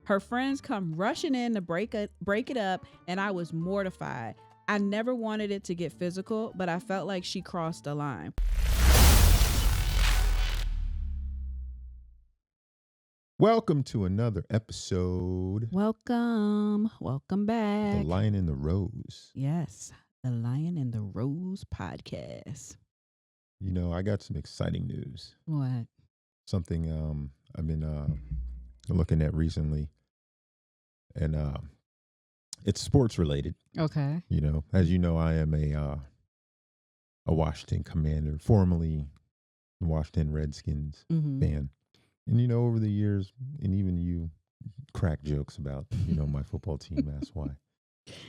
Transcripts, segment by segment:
Her friends come rushing in to break it up, and I was mortified. I never wanted it to get physical, but I felt like she crossed the line. Welcome to another episode. Welcome back. The Lion and the Rose. Yes, the Lion and the Rose podcast. You know, I got some exciting news. What? Something I've been looking at recently, and it's sports related. Okay. You know, as you know, I am a Washington Commander, formerly Washington Redskins fan. And, you know, over the years, and even you crack jokes about, you know, my football team. That's why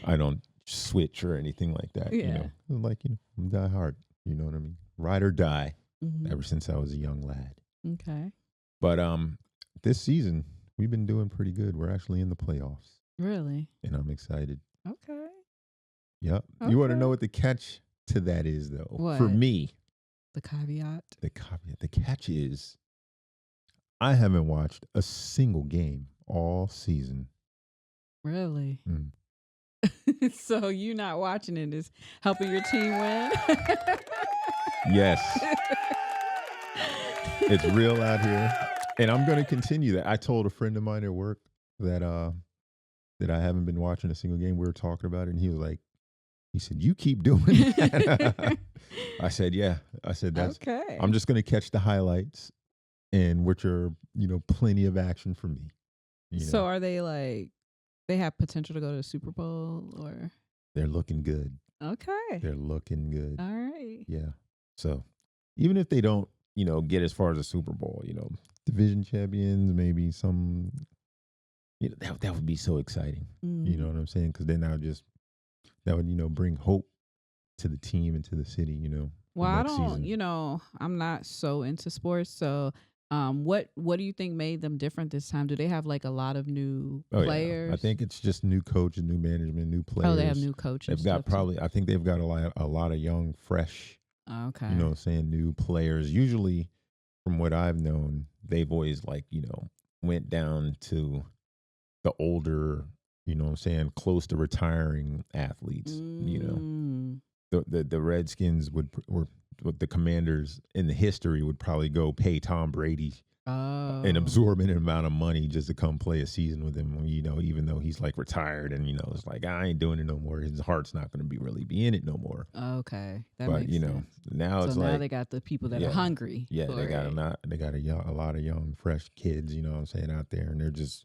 I don't switch or anything like that. Yeah. You know, like, you know, I'm die hard. You know what I mean? Ride or die ever since I was a young lad. Okay. But this season, we've been doing pretty good. We're actually in the playoffs. Really? And I'm excited. Okay. Yep. Okay. You want to know what the catch to that is, though? What? For me. The caveat? The catch is I haven't watched a single game all season. Really? Mm. So you not watching it is helping your team win? Yes. It's real out here. And I'm going to continue that. I told a friend of mine at work that I haven't been watching a single game. We were talking about it, and he was like, he said, "You keep doing that." I said, "Yeah." I said, "That's okay. I'm just going to catch the highlights, and which are, you know, plenty of action for me." You know? So are they like, they have potential to go to the Super Bowl, or? They're looking good. Okay. They're looking good. All right. Yeah. So even if they don't, you know, get as far as the Super Bowl, you know, division champions, maybe some, you know, that would be so exciting. You know what I'm saying? Because then that would, you know, bring hope to the team and to the city, you know. Well, I don't, season. you know, I'm not so into sports. So what do you think made them different this time? Do they have like a lot of new players? Yeah. I think it's just new coaches, new management, new players. Oh, they have new coaches. They've got I think they've got a lot of young, fresh, okay, you know what I'm saying, new players. Usually, from what I've known, they've always, like, you know, went down to the older, you know what I'm saying, close to retiring athletes. You know, the Redskins would the Commanders in the history would probably go pay Tom Brady an absorbent amount of money just to come play a season with him, you know, even though he's like retired, and, you know, it's like, I ain't doing it no more. His heart's not going to really be in it no more. Okay. But, makes you know, sense. now so it's now like, they got the people that are hungry. Yeah, they got a lot of young, fresh kids, you know what I'm saying, out there, and they're just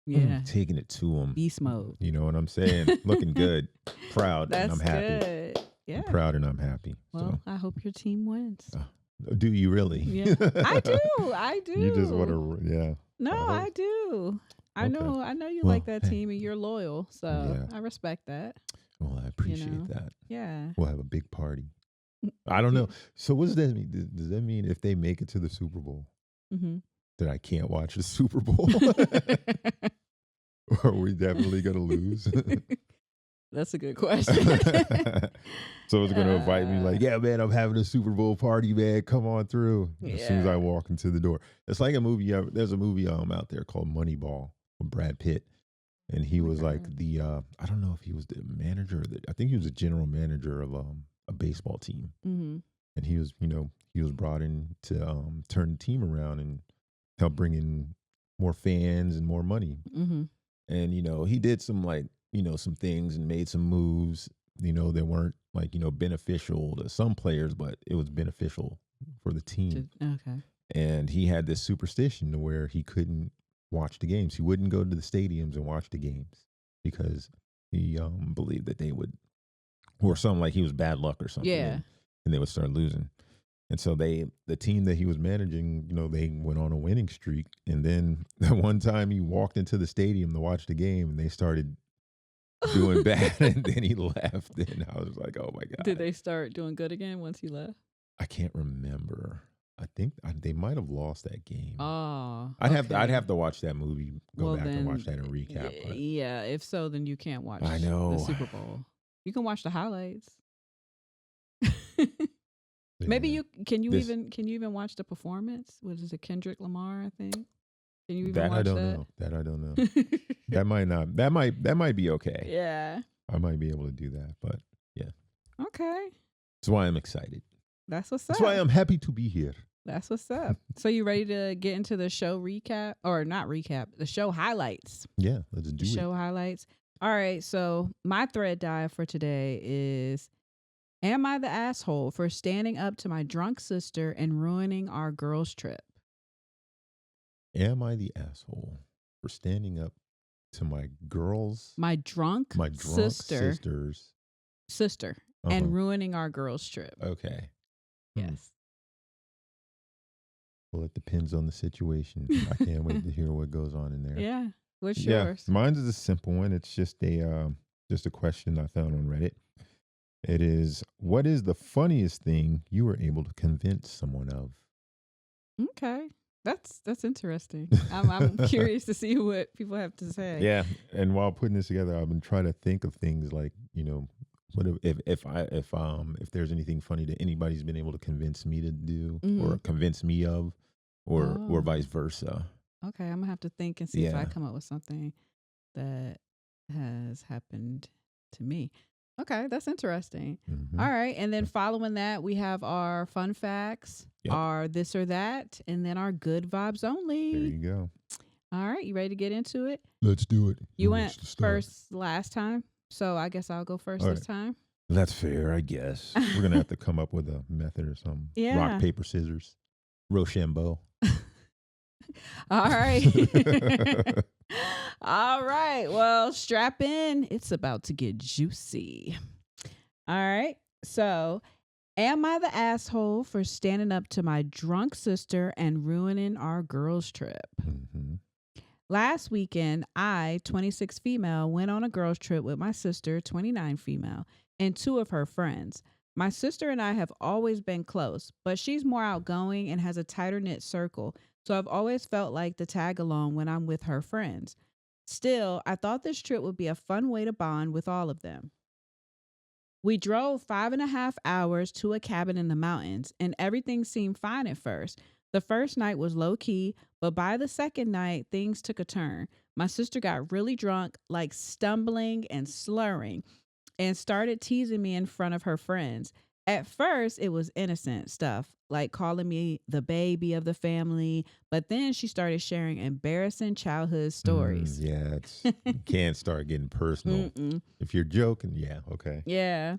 you know, taking it to them. Beast mode. You know what I'm saying? Looking good, proud, That's and I'm happy. Good. Yeah. I'm proud and I'm happy. Well, I hope your team wins. Do you really? Yeah, I do. You just want to, yeah. No, I do. I know you like that team and you're loyal, so I respect that. Well, I appreciate that. Yeah. We'll have a big party. I don't know. So what does that mean? Does that mean if they make it to the Super Bowl, that I can't watch the Super Bowl? Or are we definitely going to lose? That's a good question. Someone's going to invite me like, yeah, man, I'm having a Super Bowl party, man. Come on through. As soon as I walk into the door. It's like a movie. There's a movie out there called Moneyball with Brad Pitt. And he was like the, I don't know if he was the manager. I think he was a general manager of a baseball team. And he was, you know, he was brought in to turn the team around and help bring in more fans and more money. And, you know, he did some, like, you know, some things and made some moves, you know, that weren't, like, you know, beneficial to some players, but it was beneficial for the team. Okay. And he had this superstition to where he couldn't watch the games. He wouldn't go to the stadiums and watch the games because he believed that they would, or something, like he was bad luck or something. Yeah. And they would start losing. And so the team that he was managing, you know, they went on a winning streak. And then one time he walked into the stadium to watch the game and they started doing bad, and then he left. And I was like, oh my God. Did they start doing good again once he left? I can't remember. I think they might have lost that game. Oh, I'd have to watch that movie, go back and watch that and recap. Yeah, if so, then you can't watch the Super Bowl. You can watch the highlights. Maybe can you even watch the performance? What is it, Kendrick Lamar, I think? Can you even That watch I don't that? know. That I don't know. That might not. That might be okay. Yeah. I might be able to do that, but yeah. Okay. That's why I'm excited. That's what's That's up. why I'm happy to be here. That's what's up. So you ready to get into the show recap or not recap, the show highlights? Yeah, let's do The it. show highlights. All right. So my thread dive for today is, am I the asshole for standing up to my drunk sister and ruining our girls' trip? Am I the asshole for standing up to my My drunk sister sisters? and ruining our girls' trip. Okay. Yes. Well, it depends on the situation. I can't wait to hear what goes on in there. Yeah. What's yours? Mine is a simple one. It's just a question I found on Reddit. It is, what is the funniest thing you were able to convince someone of? Okay. That's interesting. I'm curious to see what people have to say. Yeah, and while putting this together, I've been trying to think of things like, what if there's anything funny that anybody's been able to convince me to do or convince me of, or vice versa. Okay, I'm gonna have to think and see if I come up with something that has happened to me. Okay, that's interesting. All right, and then following that, we have our fun facts, our this or that, and then our good vibes only. There you go. All right, you ready to get into it? Let's do it. You went first last time, so I guess I'll go first this time. That's fair, I guess. We're gonna have to come up with a method or something. Yeah. Rock, paper, scissors. Rochambeau. All right. All right. Well, strap in. It's about to get juicy. All right. So, am I the asshole for standing up to my drunk sister and ruining our girls' trip? Last weekend, I, 26 female, went on a girls' trip with my sister, 29 female, and two of her friends. My sister and I have always been close, but she's more outgoing and has a tighter knit circle, so I've always felt like the tag along when I'm with her friends. Still, I thought this trip would be a fun way to bond with all of them. We drove 5.5 hours to a cabin in the mountains, and everything seemed fine at first. The first night was low key, but by the second night, things took a turn. My sister got really drunk, like stumbling and slurring, and started teasing me in front of her friends. At first, it was innocent stuff, like calling me the baby of the family, but then she started sharing embarrassing childhood stories. You can't start getting personal. If you're joking, okay. Yeah.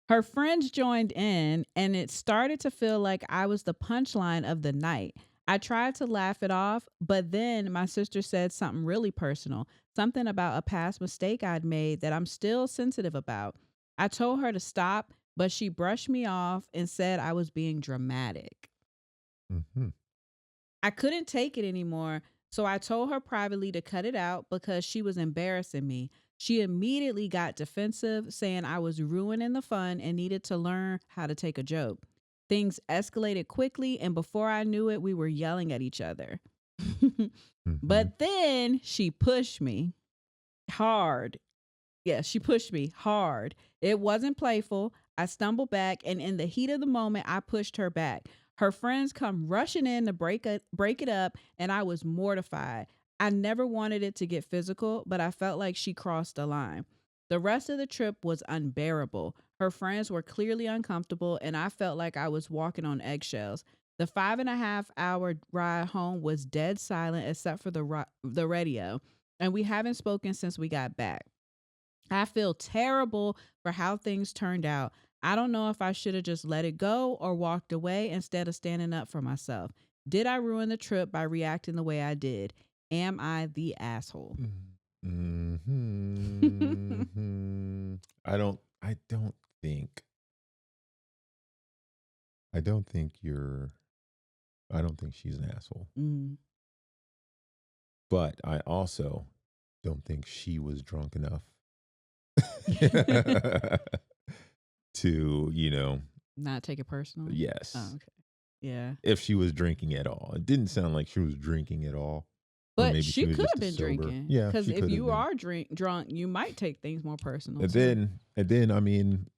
Her friends joined in, and it started to feel like I was the punchline of the night. I tried to laugh it off, but then my sister said something really personal, something about a past mistake I'd made that I'm still sensitive about. I told her to stop, but she brushed me off and said I was being dramatic. I couldn't take it anymore, so I told her privately to cut it out because she was embarrassing me. She immediately got defensive, saying I was ruining the fun and needed to learn how to take a joke. Things escalated quickly, and before I knew it, we were yelling at each other. But then she pushed me hard. Yes, she pushed me hard. It wasn't playful. I stumbled back, and in the heat of the moment, I pushed her back. Her friends come rushing in to break it up, and I was mortified. I never wanted it to get physical, but I felt like she crossed the line. The rest of the trip was unbearable. Her friends were clearly uncomfortable, and I felt like I was walking on eggshells. The 5.5 hour ride home was dead silent except for the radio, and we haven't spoken since we got back. I feel terrible for how things turned out. I don't know if I should have just let it go or walked away instead of standing up for myself. Did I ruin the trip by reacting the way I did? Am I the asshole? I don't think she's an asshole. But I also don't think she was drunk enough to, not take it personal. Yes. Oh, okay. Yeah. If she was drinking at all. It didn't sound like she was drinking at all. But she could have been drinking. Yeah. Because if you are drunk, you might take things more personal. And then, I mean,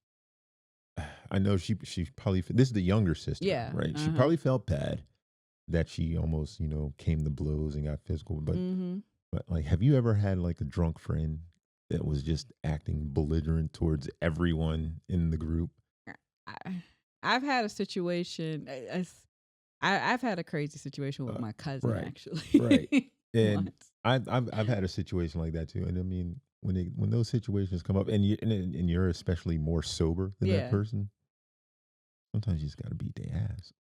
I know she probably, this is the younger sister, right? She probably felt bad. that she almost, came to blows and got physical. Mm-hmm. But like, have you ever had like a drunk friend that was just acting belligerent towards everyone in the group? I've had a situation. I've had a crazy situation with my cousin, right, actually. right. And Once. I've had a situation like that too. And I mean, when those situations come up, and you're especially more sober than that Yeah. person, sometimes you just got to beat their ass.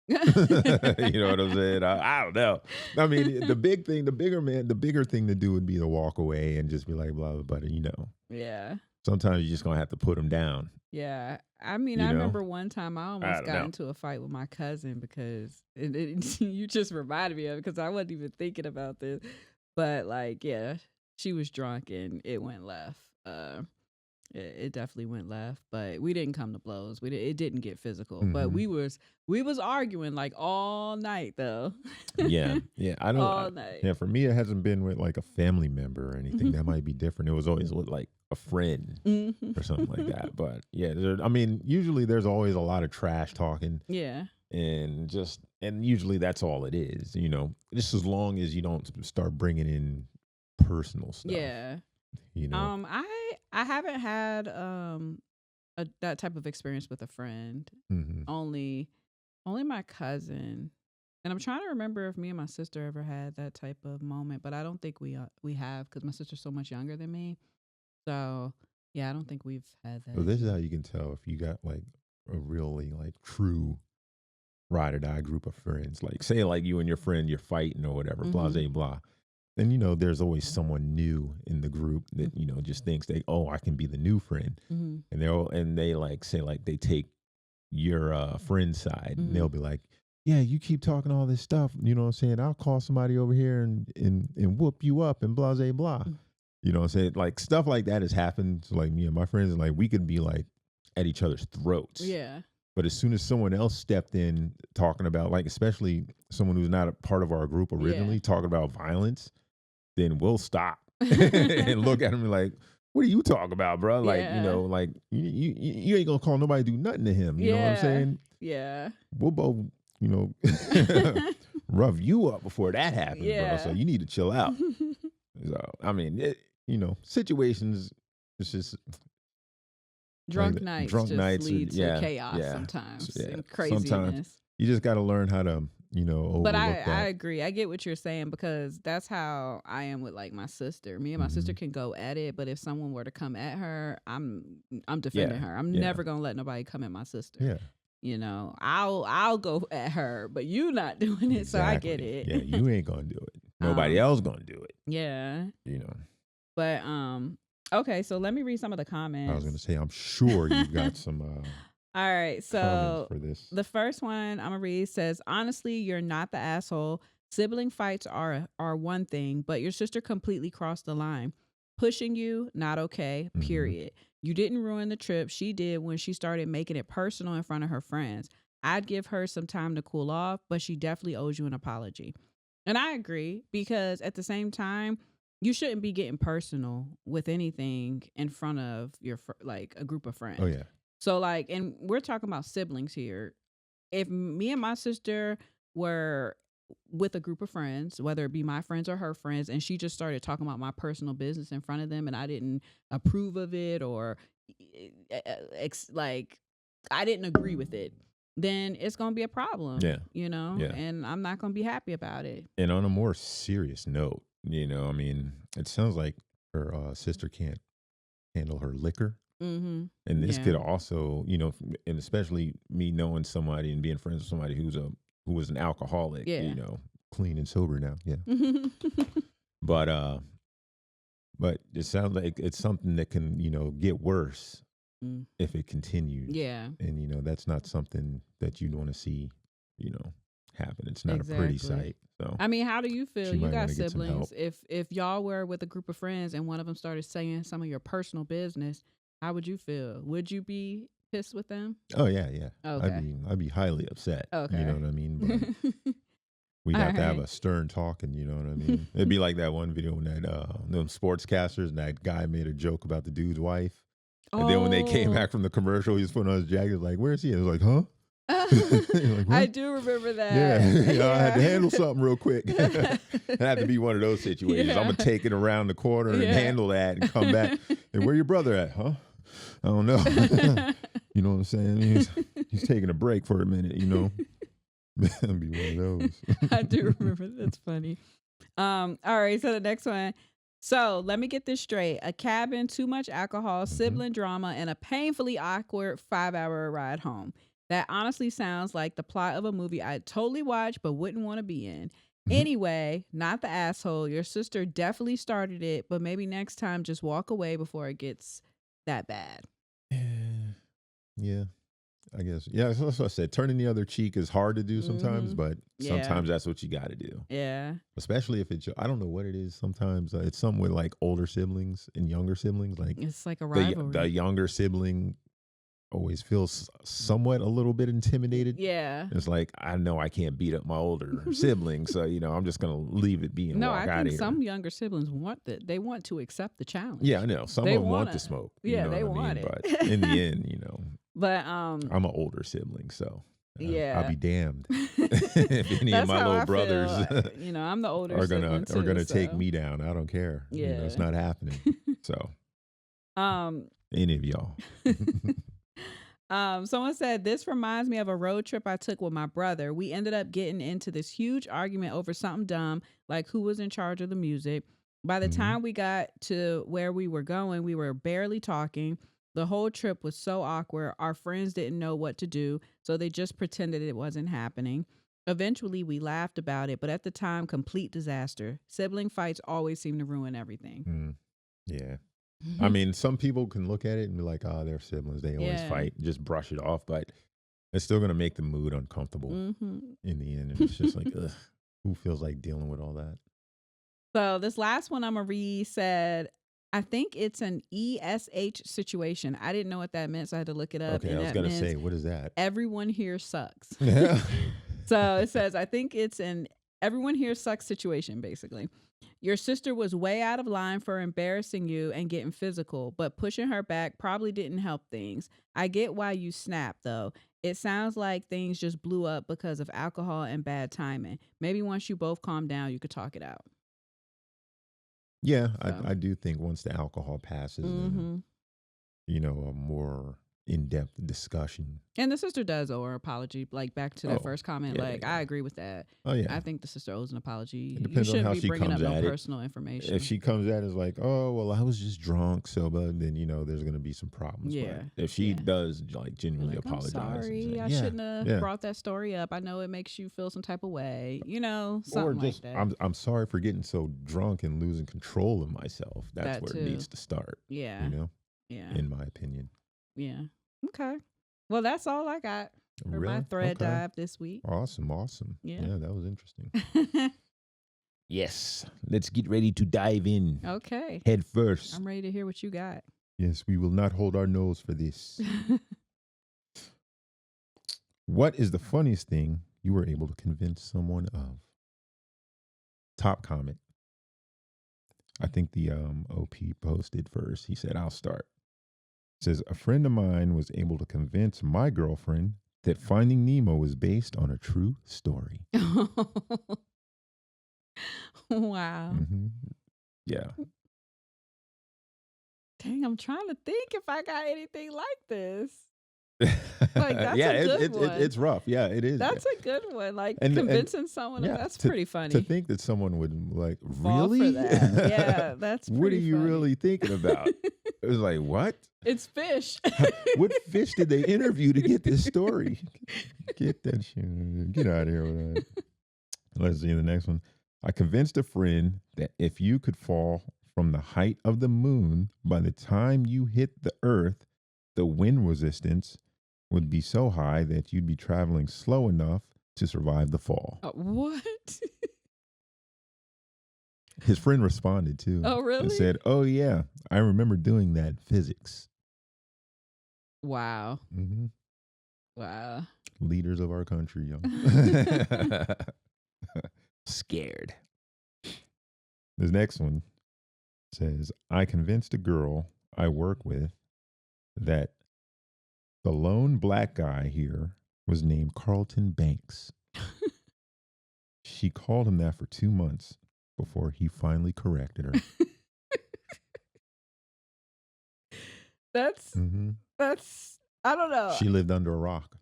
You know what I'm saying? I don't know. I mean, the bigger thing to do would be to walk away and just be like, blah, blah, blah, Yeah. Sometimes you're just going to have to put them down. Yeah. I mean, I remember one time I almost got into a fight with my cousin because you just reminded me of it because I wasn't even thinking about this. But like, yeah, she was drunk and it went left. It definitely went left, but we didn't come to blows. It didn't get physical, but we was arguing like all night though. Yeah. I don't. All night. Yeah, for me, it hasn't been with like a family member or anything. That might be different. It was always with like a friend or something like that. But yeah, I mean, usually there's always a lot of trash talking. Yeah. And usually that's all it is. Just as long as you don't start bringing in personal stuff. Yeah. I haven't had that type of experience with a friend. Only my cousin, and I'm trying to remember if me and my sister ever had that type of moment, but I don't think we have because my sister's so much younger than me. So yeah, I don't think we've had that. Well, this is how you can tell if you got like a really like true ride or die group of friends. Like say like you and your friend, you're fighting or whatever, blah, blah, blah. And, there's always someone new in the group that, just thinks I can be the new friend. And they like say like they take your friend's side and they'll be like, yeah, you keep talking all this stuff. You know what I'm saying? I'll call somebody over here and whoop you up and blah, blah, blah. You know what I'm saying? Like stuff like that has happened to like me and my friends. And like we could be like at each other's throats. Yeah. But as soon as someone else stepped in talking about like, especially someone who's not a part of our group originally talking about violence, then we'll stop and look at him and like, what are you talking about, bro? Like, like you ain't gonna call nobody to do nothing to him. You know what I'm saying? Yeah. We'll both, rough you up before that happens, bro. So you need to chill out. So, I mean, situations, it's just drunk nights lead to chaos sometimes and craziness. Sometimes you just got to learn how to, overlook but I that. agree. I get what you're saying because that's how I am with like my sister. Me and my sister can go at it, but if someone were to come at her, I'm defending her. I'm never gonna let nobody come at my sister. Yeah. I'll go at her, but you not doing it, so I get it. Yeah, you ain't gonna do it. Nobody else gonna do it. Yeah. But okay, so let me read some of the comments. I was gonna say, I'm sure you've got some all right, so for this. The first one I'm gonna read says, honestly, you're not the asshole. Sibling fights are one thing, but your sister completely crossed the line. Pushing you, not okay, period. You didn't ruin the trip. She did when she started making it personal in front of her friends. I'd give her some time to cool off, but she definitely owes you an apology. And I agree, because at the same time, you shouldn't be getting personal with anything in front of your like a group of friends. Oh yeah. So like, and we're talking about siblings here. If me and my sister were with a group of friends, whether it be my friends or her friends, and she just started talking about my personal business in front of them and I didn't approve of it or like I didn't agree with it, then it's going to be a problem. Yeah. And I'm not going to be happy about it. And on a more serious note, I mean, it sounds like her sister can't handle her liquor. And this could also, and especially me knowing somebody and being friends with somebody who was an alcoholic, clean and sober now. Yeah. But it sounds like it's something that can, get worse if it continues. Yeah. And, that's not something that you'd want to see, happen. It's not a pretty sight. So I mean, how do you feel? You got siblings. If y'all were with a group of friends and one of them started saying some of your personal business, how would you feel? Would you be pissed with them? Oh yeah. Okay. I'd be highly upset. Okay. You know what I mean? But we'd have to have a stern talking, you know what I mean? It'd be like that one video when that them sportscasters and that guy made a joke about the dude's wife. And then when they came back from the commercial, he was putting on his jacket, like, where's he? And it was like, huh? Like, I what? do remember that. Yeah, I had to handle something real quick. It had to be one of those situations. Yeah. I'm gonna take it around the corner and Yeah. handle that and come back. Hey, where your brother at? Huh? I don't know. You know what I'm saying? He's taking a break for a minute. You know, that'd be one of those. I do remember. That's funny. All right. So the next one. So let me get this straight. A cabin, too much alcohol, sibling drama, and a painfully awkward 5-hour ride home. That honestly sounds like the plot of a movie I'd totally watch but wouldn't want to be in. Anyway, not the asshole. Your sister definitely started it, but maybe next time just walk away before it gets that bad. Yeah. I guess. Yeah, that's what I said. Turning the other cheek is hard to do sometimes, but sometimes that's what you got to do. Yeah. Especially if it's, I don't know what it is. Sometimes it's something with like older siblings and younger siblings. Like it's like a rivalry. The younger sibling always feels somewhat a little bit intimidated. Yeah. It's like, I know I can't beat up my older sibling, so I'm just gonna leave it be and walk out of here. Some younger siblings want that. They want to accept the challenge. Yeah, I know. Some of them want to smoke. Yeah, they want it. But in the end, But I'm an older sibling, so yeah, I'll be damned if any of my little brothers, I'm the older are sibling gonna take me down. I don't care. Yeah, it's not happening. So, any of y'all. Someone said, this reminds me of a road trip I took with my brother. We ended up getting into this huge argument over something dumb, like who was in charge of the music. By the time we got to where we were going, we were barely talking. The whole trip was so awkward. Our friends didn't know what to do, so they just pretended it wasn't happening. Eventually, we laughed about it, but at the time, complete disaster. Sibling fights always seem to ruin everything. Yeah. I mean, some people can look at it and be like, oh, they're siblings. They always fight. Just brush it off. But it's still going to make the mood uncomfortable in the end. And it's just like, ugh, who feels like dealing with all that? So this last one I'm going to read said, I think it's an ESH situation. I didn't know what that meant, so I had to look it up. Okay, I was going to say, what is that? Everyone here sucks. Yeah. So it says, I think it's an everyone here sucks situation, basically. Your sister was way out of line for embarrassing you and getting physical, but pushing her back probably didn't help things. I get why you snapped, though. It sounds like things just blew up because of alcohol and bad timing. Maybe once you both calm down, you could talk it out. Yeah, so. I do think once the alcohol passes, and, a more in-depth discussion. And the sister does owe her apology. Like back to that first comment, I agree with that. Oh yeah, I think the sister owes an apology. It depends on how she comes at it. No personal information. If she comes at it as like, oh well, I was just drunk, so but then there's going to be some problems. Yeah. But if she does like genuinely apologize, I'm sorry, I shouldn't have brought that story up. I know it makes you feel some type of way. Something or just like that. I'm sorry for getting so drunk and losing control of myself. That's where it needs to start. Yeah. Yeah. In my opinion. Yeah. Okay. Well, that's all I got for my thread dive this week. Awesome. Yeah, that was interesting. Yes. Let's get ready to dive in. Okay. Head first. I'm ready to hear what you got. Yes, we will not hold our nose for this. What is the funniest thing you were able to convince someone of? Top comment. I think the OP posted first. He said, I'll start. Says, a friend of mine was able to convince my girlfriend that Finding Nemo was based on a true story. Wow. Yeah. Dang, I'm trying to think if I got anything like this. Like, that's a good one. It's rough. Yeah, it is. That's a good one. Like, convincing someone, that's pretty funny. To think that someone would like, fall really? For that. Yeah, that's pretty What are you funny. really thinking about? It was like, what? It's fish. What fish did they interview to get this story? Get that shit. Get out of here with that. Let's see the next one. I convinced a friend that if you could fall from the height of the moon, by the time you hit the earth, the wind resistance would be so high that you'd be traveling slow enough to survive the fall. What? His friend responded too. Oh, really? And said, oh, yeah, I remember doing that in physics. Wow. Wow. Leaders of our country, y'all. Scared. This next one says, I convinced a girl I work with that the lone black guy here was named Carlton Banks. She called him that for 2 months before he finally corrected her. That's I don't know. She lived under a rock.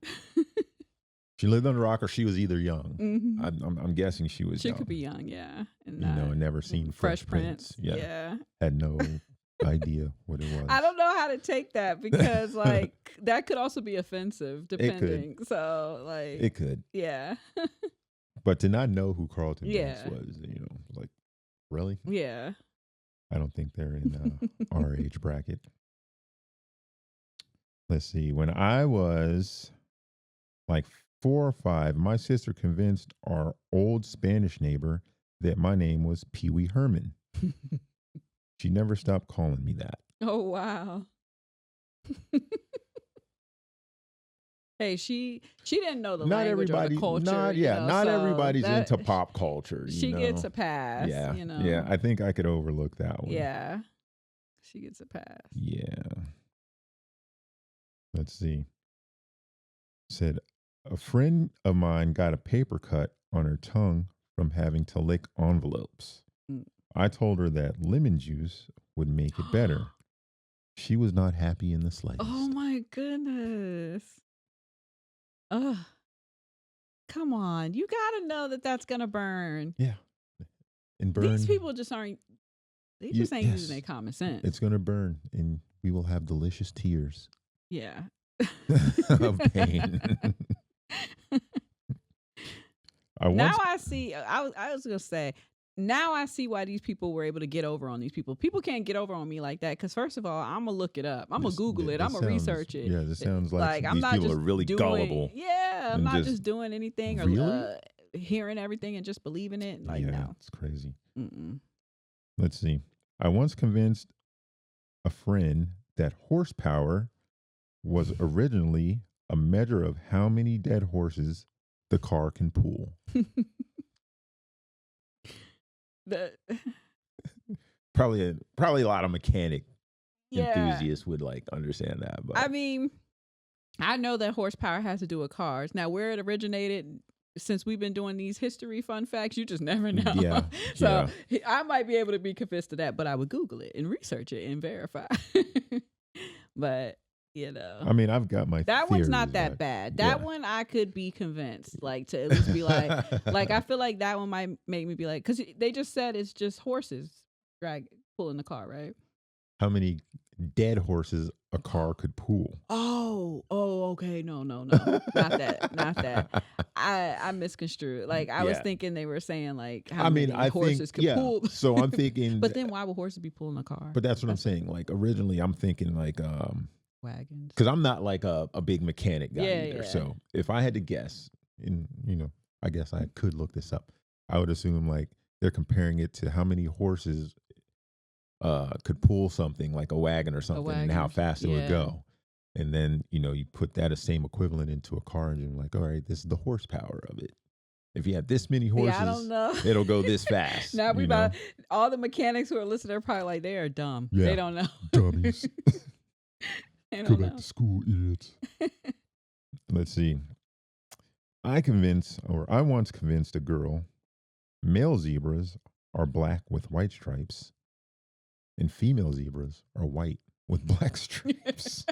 She lived under a rock, or she was either young. Mhm. I'm guessing she was young. She could be young, yeah. And and never seen Fresh Prince. Yeah. Had no idea what it was. I don't know how to take that because like that could also be offensive depending. So like It could. yeah. But to not know who Carlton Banks Yeah. was, like, really? Yeah. I don't think they're in our age bracket. Let's see. When I was like 4 or 5, my sister convinced our old Spanish neighbor that my name was Pee Wee Herman. She never stopped calling me that. Oh wow. Hey, she didn't know the Not language or everybody, the culture. not so everybody's that- into pop culture. She gets a pass. Yeah, You know. yeah. I think I could overlook that one. Yeah. She gets a pass. Yeah. Let's see. Said a friend of mine got a paper cut on her tongue from having to lick envelopes. Mm. I told her that lemon juice would make it better. She was not happy in the slightest. Oh my goodness. Ugh. Come on. You got to know that that's going to burn. Yeah. And burn. These people just aren't, they just ain't using their common sense. It's going to burn, and we will have delicious tears Yeah. of pain. Now I see, I was going to say, now I see why these people were able to get over on these people. People can't get over on me like that because first of all, I'm going to look it up. I'm going to Google it. I'm going to research it. Yeah, this sounds like I'm these not people just are really gullible. Yeah, I'm not just doing anything or Really? hearing everything and just believing it. Like, yeah, no. it's crazy. Mm-mm. Let's see. I once convinced a friend that horsepower was originally a measure of how many dead horses the car can pull. Probably a lot of mechanic enthusiasts would like understand that. But I mean, I know that horsepower has to do with cars. Now, where it originated, since we've been doing these history fun facts, you just never know. Yeah. So I might be able to be convinced of that, but I would Google it and research it and verify. But I mean, I've got my that one's not that bad. That yeah. one I could be convinced, like to at least be like I feel like that one might make me be like, because they just said it's just horses pulling the car, right? How many dead horses a car could pull? Oh, okay, no, not that. I misconstrued. Like I was thinking they were saying like how many horses could pull. So I'm thinking, but then why would horses be pulling a car? But that's what I'm saying. Like originally, I'm thinking like wagons, because I'm not like a big mechanic guy either. Yeah. So if I had to guess, and I guess I could look this up, I would assume like they're comparing it to how many horses could pull something like a wagon or something, and how fast it would go. And then you put that same equivalent into a car engine, like, all right, this is the horsepower of it. If you have this many horses, I don't know. It'll go this fast. Now all the mechanics who are listening, they're probably like, they are dumb. Yeah. They don't know. Dummies. Go back to school, idiots. Let's see. I once convinced a girl male zebras are black with white stripes and female zebras are white with black stripes.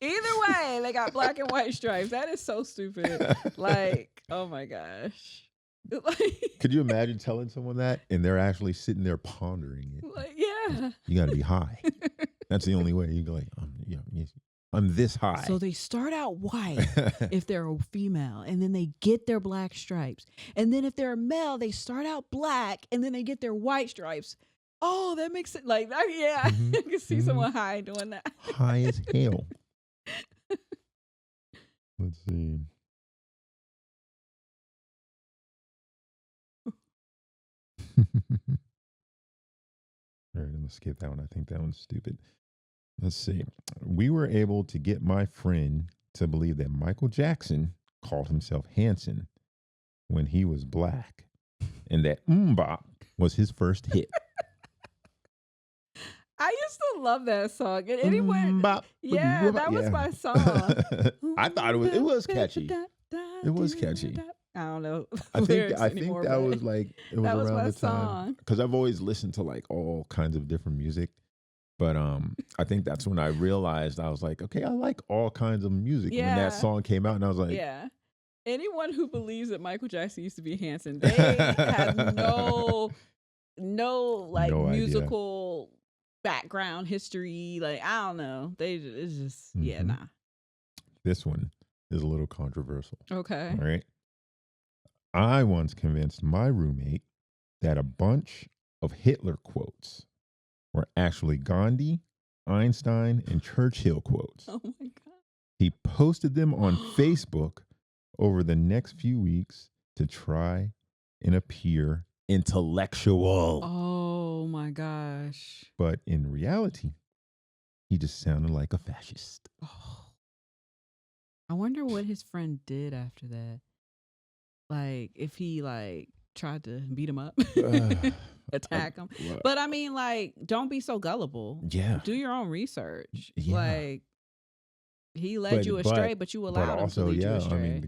Either way, they got black and white stripes. That is so stupid. Like, oh my gosh. Could you imagine telling someone that and they're actually sitting there pondering it? Like, yeah. You got to be high. That's the only way you go like, I'm this high. So they start out white if they're a female, and then they get their black stripes. And then if they're a male, they start out black, and then they get their white stripes. Oh, that makes it like that. Yeah, Mm-hmm. I can see someone high doing that. High as hell. Let's see. All right, I'm gonna skip that one. I think that one's stupid. Let's see. We were able to get my friend to believe that Michael Jackson called himself Hanson when he was black, and that Bop was his first hit. I used to love that song. And anyone, Bop, yeah, that was yeah. my song. I thought it was catchy. It was catchy. I don't know I think lyrics I think anymore, that but was like it was that was around my the time song. because I've always listened to like all kinds of different music, but I think that's when I realized I was like, okay, I like all kinds of music. When Yeah. that song came out, and I was like, Yeah. Anyone who believes that Michael Jackson used to be handsome, they have no like No idea. musical background history. Like, I don't know. It's just yeah, Mhm. nah. This one is a little controversial. Okay. All right. I once convinced my roommate that a bunch of Hitler quotes were actually Gandhi, Einstein, and Churchill quotes. Oh my God. He posted them on Facebook over the next few weeks to try and appear intellectual. Oh my gosh. But in reality, he just sounded like a fascist. Oh. I wonder what his friend did after that. Like, if he like tried to beat him up, attack him. But I mean, like, don't be so gullible. Yeah. Do your own research. Yeah. Like, he led you astray, but you allowed him to lead you astray. I mean,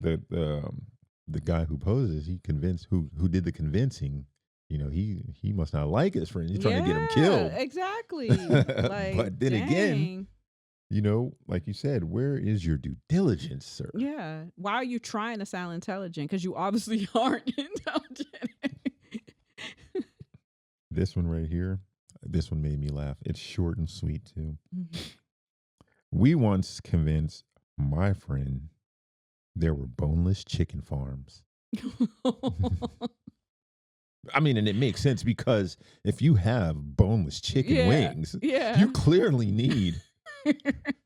the guy who poses, he convinced who did the convincing. You know, he must not like his friend. He's trying to get him killed. Exactly. Like, but then again, you know, like you said, where is your due diligence, sir? Yeah. Why are you trying to sound intelligent? Because you obviously aren't intelligent. This one right here, this one made me laugh. It's short and sweet too. Mm-hmm. We once convinced my friend there were boneless chicken farms. I mean, and it makes sense because if you have boneless chicken wings, you clearly need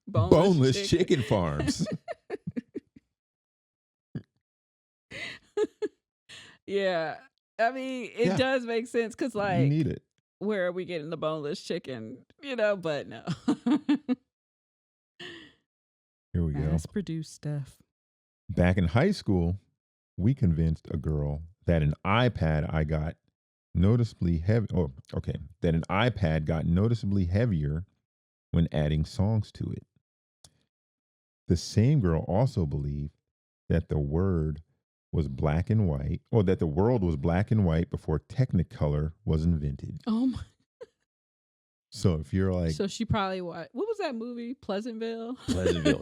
boneless chicken farms. Yeah. I mean, it does make sense because, like, you need it. Where are we getting the boneless chicken? You know, but no. Here we go. Mass produced stuff. Back in high school, we convinced a girl that an iPad I got noticeably heavy. Oh, okay. That an iPad got noticeably heavier when adding songs to it. The same girl also believed that the word was black and white, or that the world was black and white before Technicolor was invented. Oh my. So if you're like, so she probably what was that movie? Pleasantville.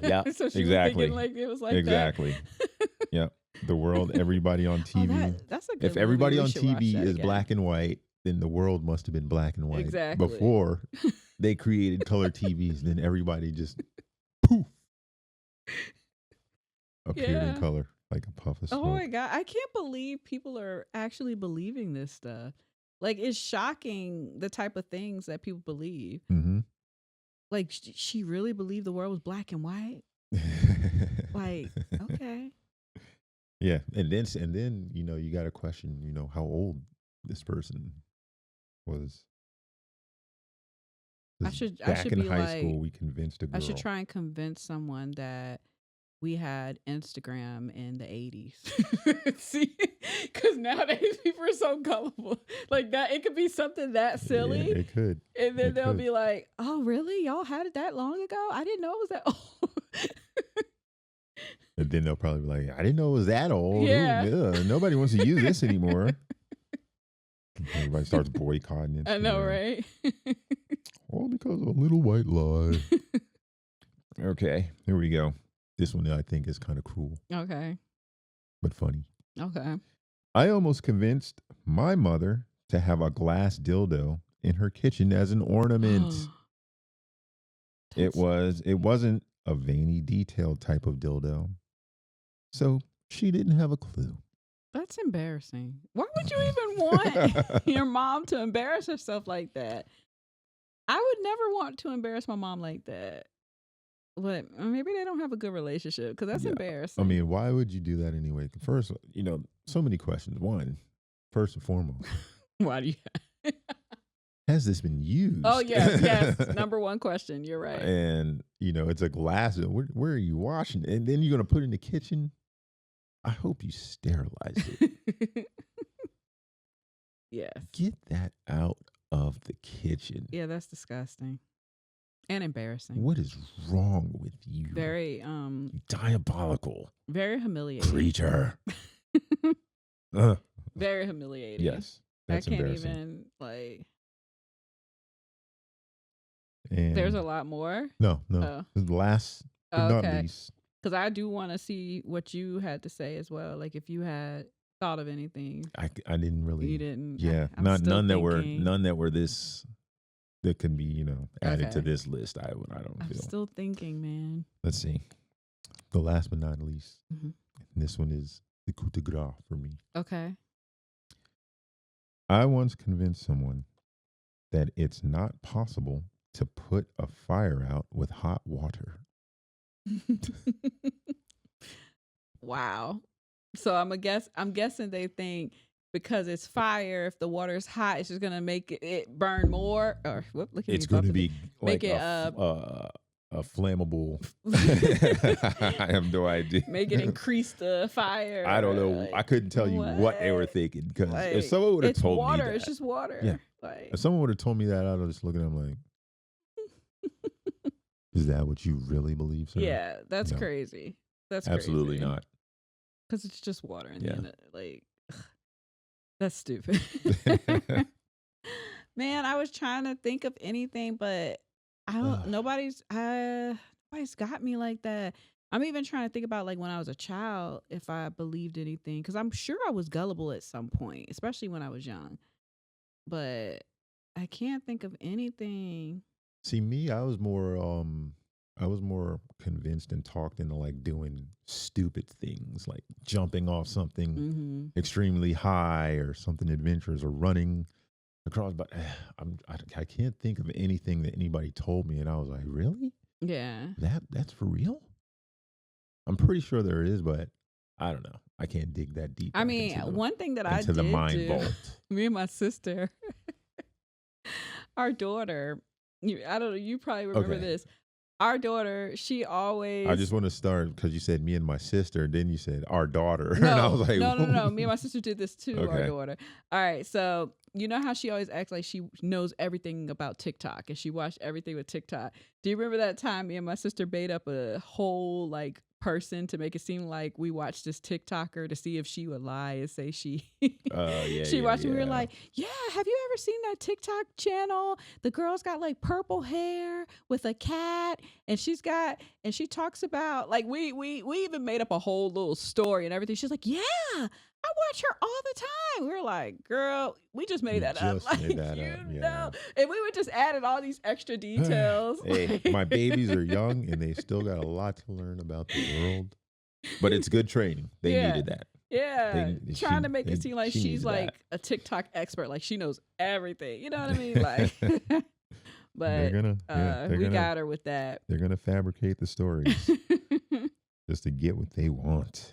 Yeah, so she exactly. Was like it was like exactly. Yeah, the world, everybody on TV. That's a good if everybody movie. On TV is again. Black and white, then the world must have been black and white before they created color TVs. Then everybody just poof appeared in color like a puff of smoke. Oh my God, I can't believe people are actually believing this stuff. Like, it's shocking the type of things that people believe. Mm-hmm. Like, she really believed the world was black and white. Like, okay. Yeah, and then you know, you got to question, you know, how old this person was. I should in be high like, school, we convinced a girl. I should try and convince someone that we had Instagram in the 80s. See, because nowadays people are so gullible. Like that, it could be something that silly. Yeah, it could. And then they'll be like, "Oh, really? Y'all had it that long ago? I didn't know it was that old." And then they'll probably be like, "I didn't know it was that old. Yeah. Ooh, nobody wants to use this anymore." Everybody starts boycotting it. I know, right? All because of a little white lie. Okay, here we go. This one I think is kind of cruel. Okay. But funny. Okay. I almost convinced my mother to have a glass dildo in her kitchen as an ornament. It wasn't a veiny, detailed type of dildo. So she didn't have a clue. That's embarrassing. Why would you even want your mom to embarrass herself like that? I would never want to embarrass my mom like that. But maybe they don't have a good relationship because that's embarrassing. I mean, why would you do that anyway? First, you know, so many questions. One, first and foremost. Why do you? Has this been used? Oh, yes. Number one question. You're right. And, you know, it's a glass. Where are you washing it? And then you're going to put it in the kitchen? I hope you sterilized it. Yes. Get that out of the kitchen. Yeah, that's disgusting and embarrassing. What is wrong with you? Very diabolical. Very humiliating. Creature. Very humiliating. Yes. That's I can't embarrassing. even like. And there's a lot more. No. The last but not least. Because I do want to see what you had to say as well. Like if you had thought of anything. I didn't really. You didn't. Yeah. None that were this that can be, added to this list. I don't feel. I'm still thinking, man. Let's see. The last but not least. Mm-hmm. This one is the coup de grace for me. Okay. I once convinced someone that it's not possible to put a fire out with hot water. Wow. So I'm guessing they think because it's fire, if the water is hot, it's just gonna make it burn more. Or look at it's going to be make like a flammable. I have no idea. Make it increase the fire. I don't know. I couldn't tell you what they were thinking because if someone would have told me that, it's just water. Yeah. If someone would have told me that, I'd just look at them like, "Is that what you really believe, sir?" Yeah, that's crazy. That's absolutely crazy. not. Because it's just water in the end. Like, that's stupid. Man, I was trying to think of anything, but nobody's got me like that. I'm even trying to think about like when I was a child, if I believed anything, because I'm sure I was gullible at some point, especially when I was young. But I can't think of anything. See, me, I was more convinced and talked into like doing stupid things, like jumping off something extremely high or something adventurous or running across. But I can't think of anything that anybody told me, and I was like, really? Yeah. That's for real? I'm pretty sure there is, but I don't know. I can't dig that deep. I mean, one thing that I did the mind do, vault. Me and my sister, our daughter, I don't know, you probably remember this. Our daughter, she always. I just want to start because you said me and my sister, then you said our daughter. No, and I was like, no. Me and my sister did this too, our daughter. All right. So, you know how she always acts like she knows everything about TikTok and she watched everything with TikTok. Do you remember that time me and my sister made up a whole like person to make it seem like we watched this TikToker to see if she would lie and say she watched it. We were like, yeah, have you ever seen that TikTok channel? The girl's got like purple hair with a cat and she talks about like we even made up a whole little story and everything. She's like, yeah, I watch her all the time. We were like, girl, we just made that up. Like, know. And we would just added all these extra details. Hey, my babies are young and they still got a lot to learn about the world. But it's good training. They needed that. Yeah. Trying to make it seem like she's like a TikTok expert. Like she knows everything. You know what I mean? Like, but we got her with that. They're going to fabricate the stories just to get what they want.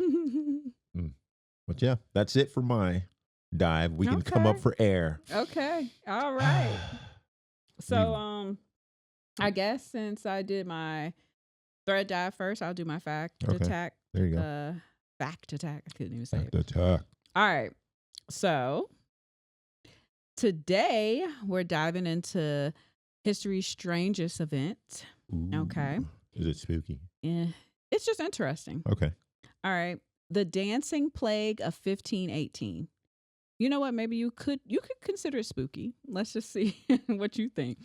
But yeah, that's it for my dive. We can come up for air. Okay. All right. So, I guess since I did my thread dive first, I'll do my fact attack. There you go. Fact attack. I couldn't even say fact attack. All right. So today we're diving into history's strangest event. Ooh. Okay. Is it spooky? Yeah. It's just interesting. Okay. All right. The dancing plague of 1518. You know what? Maybe you could consider it spooky. Let's just see what you think.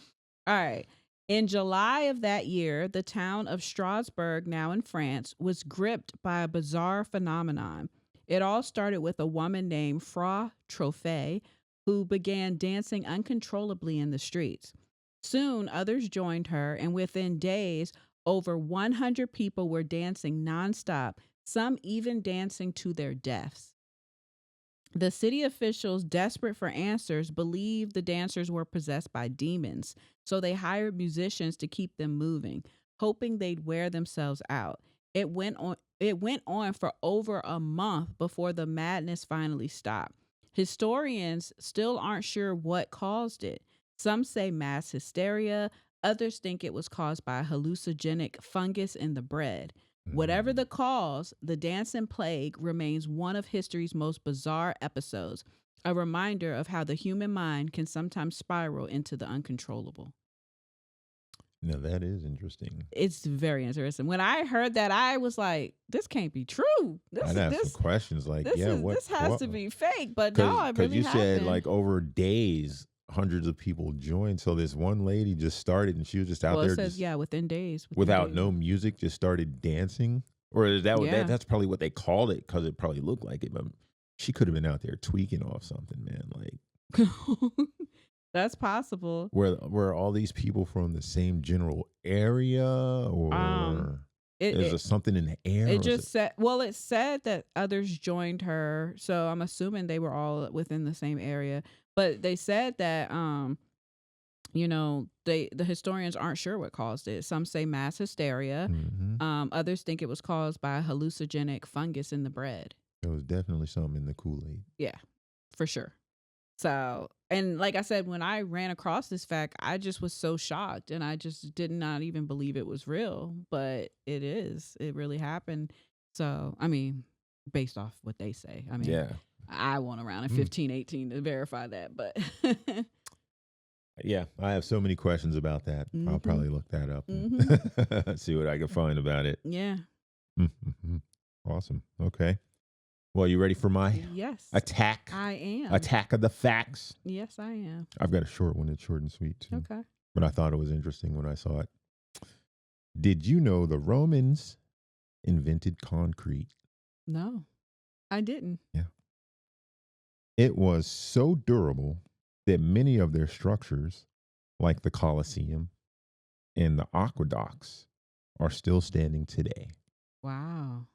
All right. In July of that year, the town of Strasbourg, now in France, was gripped by a bizarre phenomenon. It all started with a woman named Frau Trophée, who began dancing uncontrollably in the streets. Soon, others joined her, and within days, over 100 people were dancing nonstop, some even dancing to their deaths. The city officials, desperate for answers, believed the dancers were possessed by demons, so they hired musicians to keep them moving, hoping they'd wear themselves out. It went on for over a month before the madness finally stopped. Historians still aren't sure what caused it. Some say mass hysteria, others think it was caused by a hallucinogenic fungus in the bread. Whatever the cause, the dancing plague remains one of history's most bizarre episodes. A reminder of how the human mind can sometimes spiral into the uncontrollable. Now that is interesting. It's very interesting. When I heard that, I was like, "This can't be true. I'd ask some questions like, This has to be fake." But no, it really you happened. said like over days, hundreds of people joined. So this one lady just started, and she was just out there. It says within days, without no music, just started dancing. Or is that Yeah. that's probably what they called it because it probably looked like it. But she could have been out there tweaking off something, man. Like that's possible. were all these people from the same general area, or is there something in the air? It just said, well, it said that others joined her, so I'm assuming they were all within the same area. But they said that you know, the historians aren't sure what caused it. Some say mass hysteria. Others think it was caused by a hallucinogenic fungus in the bread. There was definitely something in the Kool-Aid. Yeah, for sure. So, and like I said, when I ran across this fact, I just was so shocked, and I just did not even believe it was real, but it is. It really happened. So, I mean, based off what they say. I mean, Yeah. I went around in 1518 to verify that, but yeah, I have so many questions about that. I'll probably look that up and see what I can find about it. Yeah. Awesome. Okay. Well, you ready for my attack? I am. Attack of the facts. Yes, I am. I've got a short one. It's short and sweet too. Okay. But I thought it was interesting when I saw it. Did you know the Romans invented concrete? No, I didn't. Yeah. It was so durable that many of their structures, like the Colosseum and the aqueducts, are still standing today. Wow.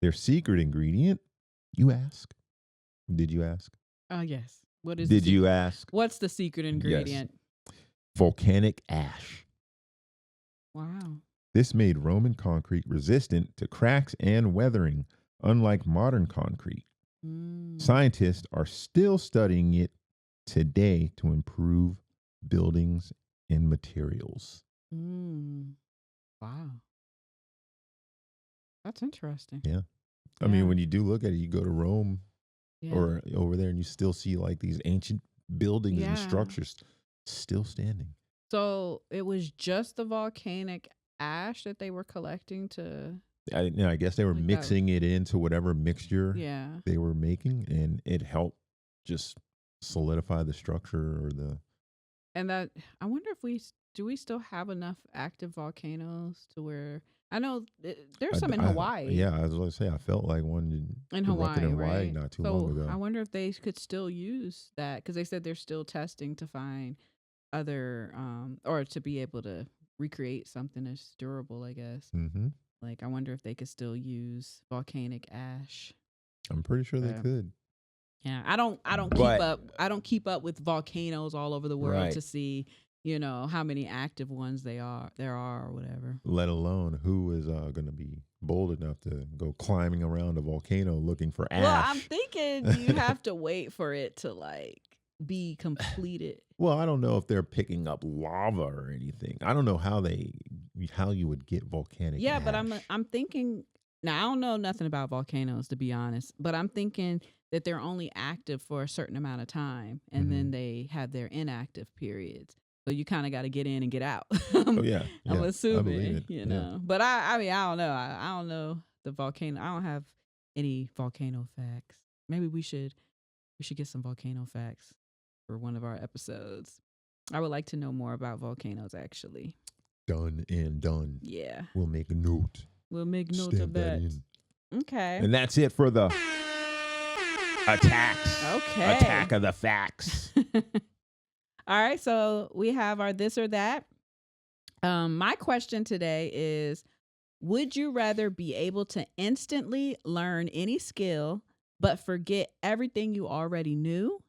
Their secret ingredient, you ask? Did you ask? Yes. What is? Did you ask? What's the secret ingredient? Yes. Volcanic ash. Wow. This made Roman concrete resistant to cracks and weathering, unlike modern concrete. Scientists are still studying it today to improve buildings and materials. Wow. That's interesting. Yeah. I mean, when you do look at it, you go to Rome or over there and you still see like these ancient buildings and structures still standing. So it was just the volcanic ash that they were collecting to... I guess they were like mixing it into whatever mixture they were making, and it helped just solidify the structure or the... And that, I wonder if we still have enough active volcanoes to where... I know there's some in Hawaii. Yeah, I was going to say, I felt like one in Hawaii, right? Not too long ago. I wonder if they could still use that, because they said they're still testing to find other, or to be able to recreate something that's durable, I guess. Like, I wonder if they could still use volcanic ash. I'm pretty sure they could. Yeah, I don't keep up with volcanoes all over the world to see, you know, how many active ones there are or whatever. Let alone who is going to be bold enough to go climbing around a volcano looking for ash. Well, I'm thinking you have to wait for it to like be completed. Well, I don't know if they're picking up lava or anything. I don't know how you would get volcanic ash. But I'm thinking, now I don't know nothing about volcanoes, to be honest, but I'm thinking that they're only active for a certain amount of time, and then they have their inactive periods. So you kind of got to get in and get out. I'm assuming, you know. But I mean, I don't know. I don't know the volcano. I don't have any volcano facts. Maybe we should get some volcano facts for one of our episodes. I would like to know more about volcanoes, actually. Done and done. Yeah. We'll make a note. We'll make note of that. Okay. And that's it for the attacks. Okay. Attack of the facts. All right, so we have our this or that. My question today is, would you rather be able to instantly learn any skill but forget everything you already knew,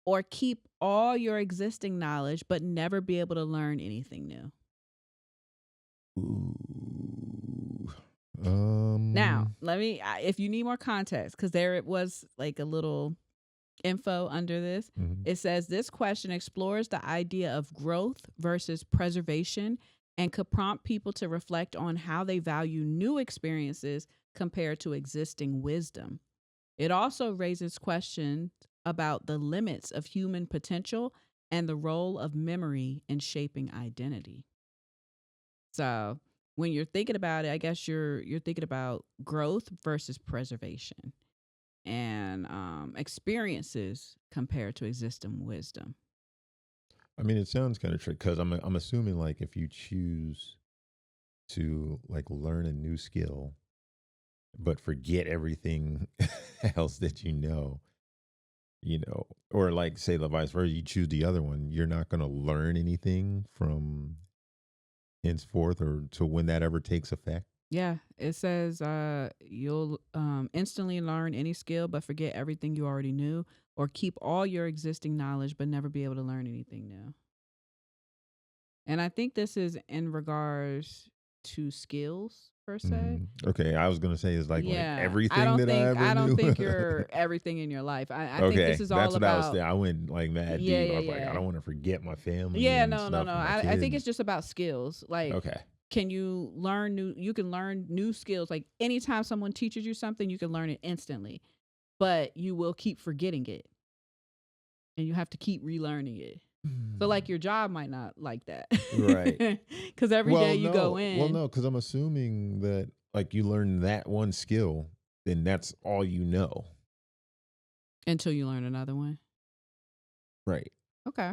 or keep all your existing knowledge but never be able to learn anything new? Ooh. Now, if you need more context, because there was like a little info under this. It says this question explores the idea of growth versus preservation and could prompt people to reflect on how they value new experiences compared to existing wisdom. It also raises questions about the limits of human potential and the role of memory in shaping identity. So when you're thinking about it, I guess you're thinking about growth versus preservation, and experiences compared to existing wisdom. I mean, it sounds kind of tricky because I'm assuming like if you choose to like learn a new skill, but forget everything else that or like say the vice versa, you choose the other one, you're not going to learn anything from henceforth or to when that ever takes effect. Yeah, it says you'll instantly learn any skill but forget everything you already knew, or keep all your existing knowledge but never be able to learn anything new. And I think this is in regards to skills per se. Okay, I was gonna say it's like Yeah, everything that I ever don't knew. think you're everything in your life. I think Okay, this is all that's what I was about. saying. I went like mad Yeah, deep. I yeah, was like, I yeah. don't want to forget my family. Yeah, and no, no, stuff no. and my I think kids. it's just about skills. Like, Okay. can you learn new? You can learn new skills. Like anytime someone teaches you something, you can learn it instantly, but you will keep forgetting it, and you have to keep relearning it. So, like, your job might not like that, Right. Because every day you go Well, in no, because I'm assuming that like you learn that one skill, then that's all you know. until you learn another one. Right. Okay.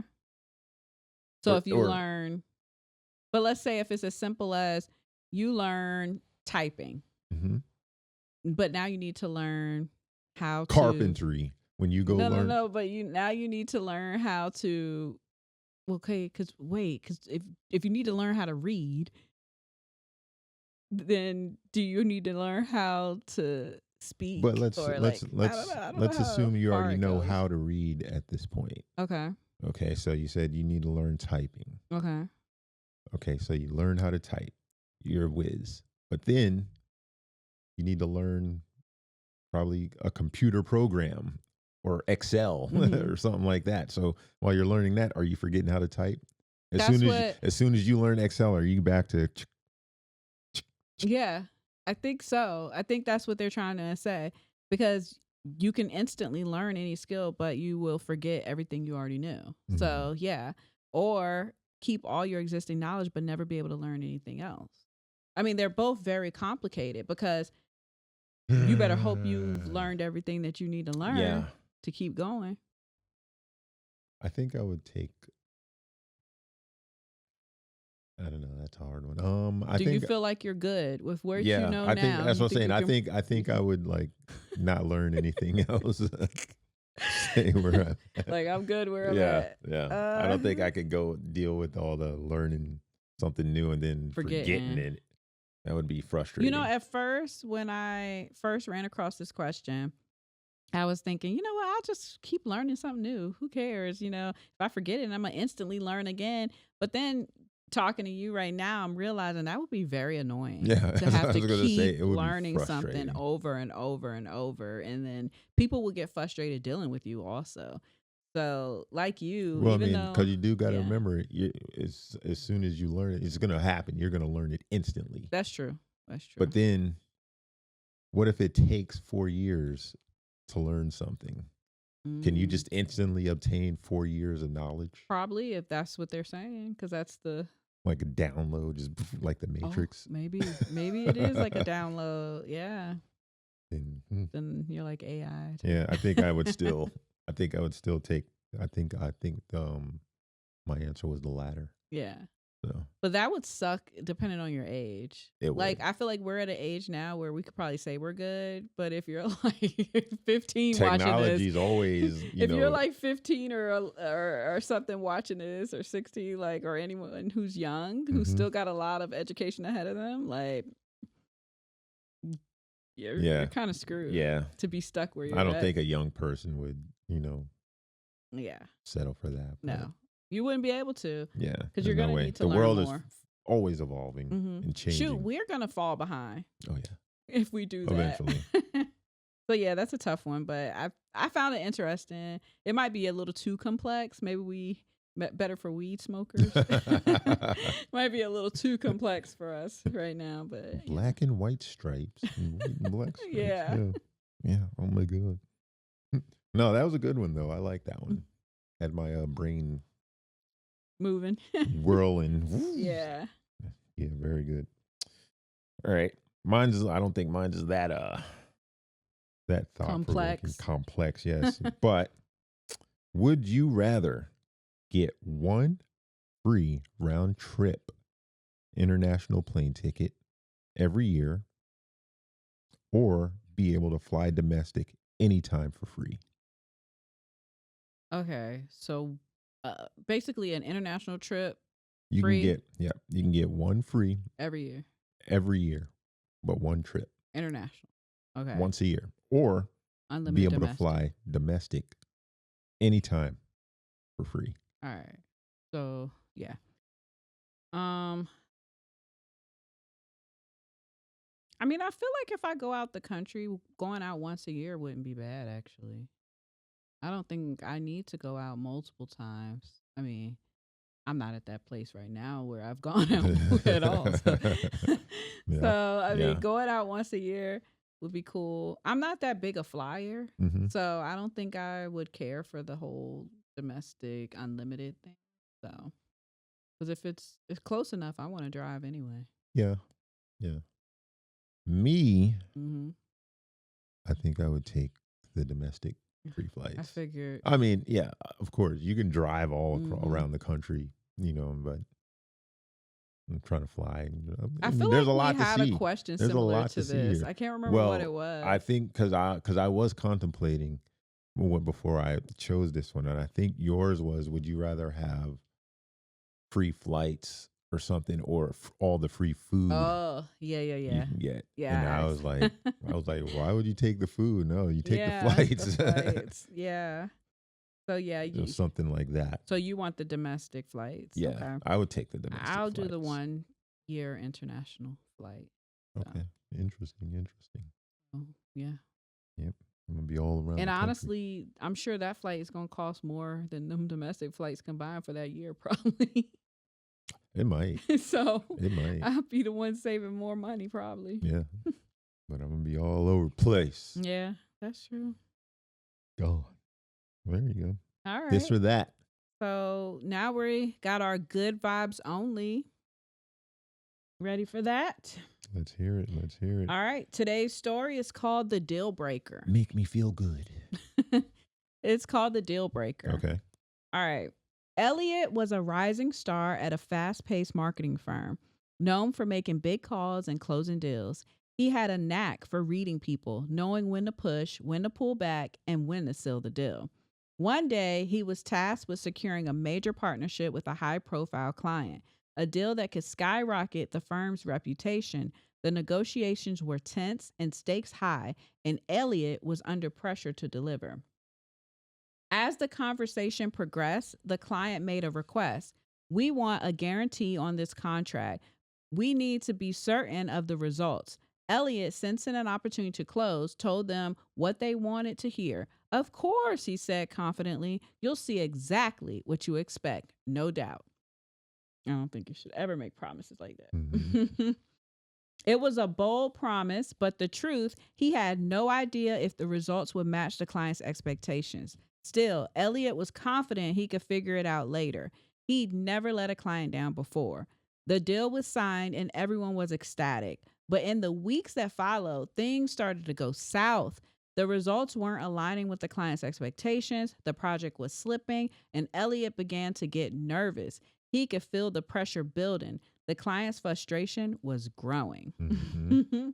So if you or learn, but let's say if it's as simple as you learn typing, mhm. but now you need to learn how to Carpentry. When you go learn. no. But you need to learn how to. Okay, because if you need to learn how to read, then do you need to learn how to speak? But let's or let's like, let's I don't let's know how assume you far already it know goes. how to read at this point. Okay. Okay, so you said you need to learn typing. Okay. Okay, so you learn how to type. You're a whiz. But then you need to learn probably a computer program or Excel Mhm. or something like that. So while you're learning that, are you forgetting how to type? That's As soon as you learn Excel, are you back to Yeah, I think so. I think that's what they're trying to say, because you can instantly learn any skill, but you will forget everything you already knew. So, yeah, or keep all your existing knowledge, but never be able to learn anything else. I mean, they're both very complicated because you better hope you've learned everything that you need to learn Yeah. to keep going. I think I would take. I don't know. That's a hard one. I Do think. you feel like you're good with what you know I now? think that's You what I'm saying. you can- I think I would like not learn anything else. Stay where I'm at. like, I'm good where I'm Yeah, at. yeah. I don't think I could go deal with all the learning something new and then forgetting it. That would be frustrating. You know, at first, when I first ran across this question, I was thinking, you know what, I'll just keep learning something new. Who cares? If I forget it, I'm going to instantly learn again. But then talking to you right now, I'm realizing that would be very annoying Yeah, to have to keep it would be learning something frustrating. over and over and over. And then people will get frustrated dealing with you also. So, like you, Well, I even mean, though, because you do got to yeah, remember, as soon as you learn it, it's going to happen. You're going to learn it instantly. that's true. That's true. But then, what if it takes 4 years to learn something? Can you just instantly obtain 4 years of knowledge? Probably, if that's what they're saying, because that's the Like a download, just like the Matrix. Oh, maybe it is like a download. Yeah. And, Then you're like AI. yeah, I think I would still. I think I would still take. I think. My answer was the latter. Yeah. So But that would suck depending on your age. it Like, would. I feel like we're at an age now where we could probably say we're good. But if you're like 15 watching Technology this, is always. if you're like 15 or something watching this, or 16, like, or anyone who's young, who's still got a lot of education ahead of them, like, you're kind of screwed. Yeah. To be stuck where you're I don't at. think a young person would, Yeah. settle for that. but No. You wouldn't be able to. Yeah. Because there's you're no going to way. need to The learn world more. is always evolving and changing. Shoot, we're going to fall behind Oh yeah. if we do that. Eventually. So yeah, that's a tough one, but I found it interesting. It might be a little too complex. Maybe we better for weed smokers. Might be a little too complex for us right now, but Black and white stripes. And white and black stripes. Yeah. Yeah. Oh my God. No, that was a good one though. I like that one. Had my brain Moving. whirling. Yeah. Yeah, very good. All right. I don't think mine's is that thought provoking. Complex, yes. But would you rather get one free round trip international plane ticket every year or be able to fly domestic anytime for free? Okay. So basically an international trip You free you can get one free every year, but one trip international. Okay. once a year, or be Unlimited able to domestic. fly domestic anytime for free. All right. So yeah. Um I mean, I feel like if I go out the country, going out once a year wouldn't be bad actually. I don't think I need to go out multiple times. I mean, I'm not at that place right now where I've gone out at all. So, Yeah. so I Yeah. mean, going out once a year would be cool. I'm not that big a flyer, Mhm. so I don't think I would care for the whole domestic unlimited thing. So, because if it's close enough, I want to drive anyway. Yeah. Yeah. Me, Hmm I think I would take the domestic free I flights. figured. I mean, yeah, of course, you can drive all Mhm. around the country, but I'm trying to fly. I feel There's like a lot we to had see. a question There's a similar lot to to see this. here. I can't remember what it Well, was. I think because I was contemplating before I chose this one, and I think yours was: would you rather have free flights or something, or all the free food Oh, yeah, yeah, you yeah. can get? Yeah. And I was like, why would you take the food? No, you take the Yeah, flights. the flights. Yeah. So yeah, Just something like that. so you want the domestic flights. Yeah, Okay. I would take the domestic I'll flights. do the 1 year international flight. So, Okay, interesting. yeah. Yep, I'm gonna be all around And the country. honestly, I'm sure that flight is going to cost more than them domestic flights combined for that year, probably. It might. So It might. I'll be the one saving more money, probably. Yeah, but I'm gonna be all over the place. Yeah, that's true. Gone. There you go. All right. This or that. So now we got our good vibes only. Ready for that? Let's hear it. All right. Today's story is called The Dealbreaker. Make me feel good. It's called The Dealbreaker. Okay. All right. Elliot was a rising star at a fast-paced marketing firm, known for making big calls and closing deals. He had a knack for reading people, knowing when to push, when to pull back, and when to seal the deal. One day, he was tasked with securing a major partnership with a high-profile client, a deal that could skyrocket the firm's reputation. The negotiations were tense and stakes high, and Elliot was under pressure to deliver. As the conversation progressed, the client made a request. We want a guarantee on this contract. We need to be certain of the results. Elliot, sensing an opportunity to close, told them what they wanted to hear. Of course, he said confidently, you'll see exactly what you expect, no doubt. I don't think you should ever make promises like that. Mm-hmm. It was a bold promise, but the truth, he had no idea if the results would match the client's expectations. Still, Elliot was confident he could figure it out later. He'd never let a client down before. The deal was signed and everyone was ecstatic. But in the weeks that followed, things started to go south. The results weren't aligning with the client's expectations, the project was slipping, and Elliot began to get nervous. He could feel the pressure building. The client's frustration was growing. Mm-hmm.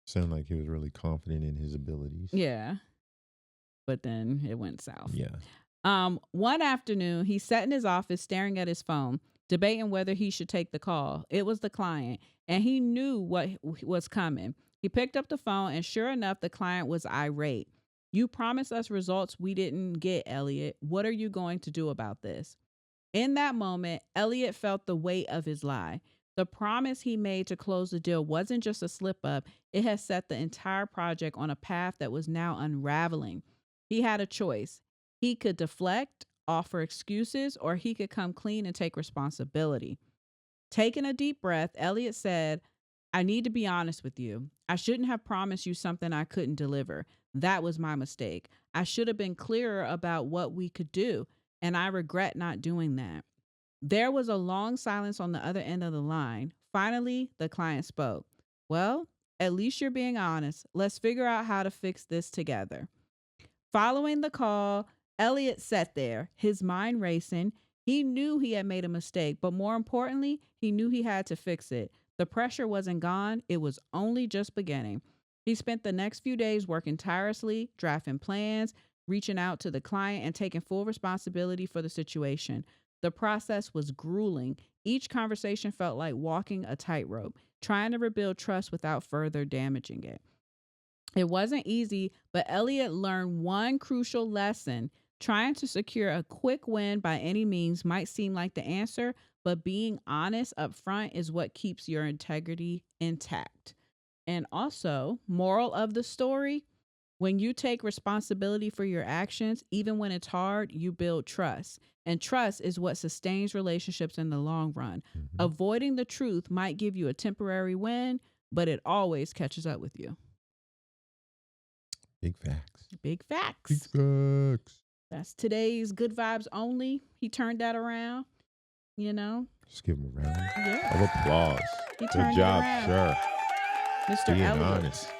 Sounded like he was really confident in his abilities. Yeah. But then it went south. Yeah. One afternoon, he sat in his office staring at his phone, debating whether he should take the call. It was the client, and he knew what was coming. He picked up the phone, and sure enough, the client was irate. You promised us results we didn't get, Elliot. What are you going to do about this? In that moment, Elliot felt the weight of his lie. The promise he made to close the deal wasn't just a slip up, it had set the entire project on a path that was now unraveling. He had a choice. He could deflect, offer excuses, or he could come clean and take responsibility. Taking a deep breath, Elliot said, I need to be honest with you. I shouldn't have promised you something I couldn't deliver. That was my mistake. I should have been clearer about what we could do, and I regret not doing that. There was a long silence on the other end of the line. Finally, the client spoke. Well, at least you're being honest. Let's figure out how to fix this together. Following the call, Elliot sat there, his mind racing. He knew he had made a mistake, but more importantly, he knew he had to fix it. The pressure wasn't gone, it was only just beginning. He spent the next few days working tirelessly, drafting plans, reaching out to the client, and taking full responsibility for the situation. The process was grueling. Each conversation felt like walking a tightrope, trying to rebuild trust without further damaging it. It wasn't easy, but Elliot learned one crucial lesson. Trying to secure a quick win by any means might seem like the answer, but being honest up front is what keeps your integrity intact. And also, moral of the story, when you take responsibility for your actions, even when it's hard, you build trust. And trust is what sustains relationships in the long run. Mm-hmm. Avoiding the truth might give you a temporary win, but it always catches up with you. Big facts. Big facts. Big facts. That's today's good vibes only. He turned that around, you know. Just give him a round Yeah. of applause. He Good turned job, it around. sir. Mr. Being Elliot. honest.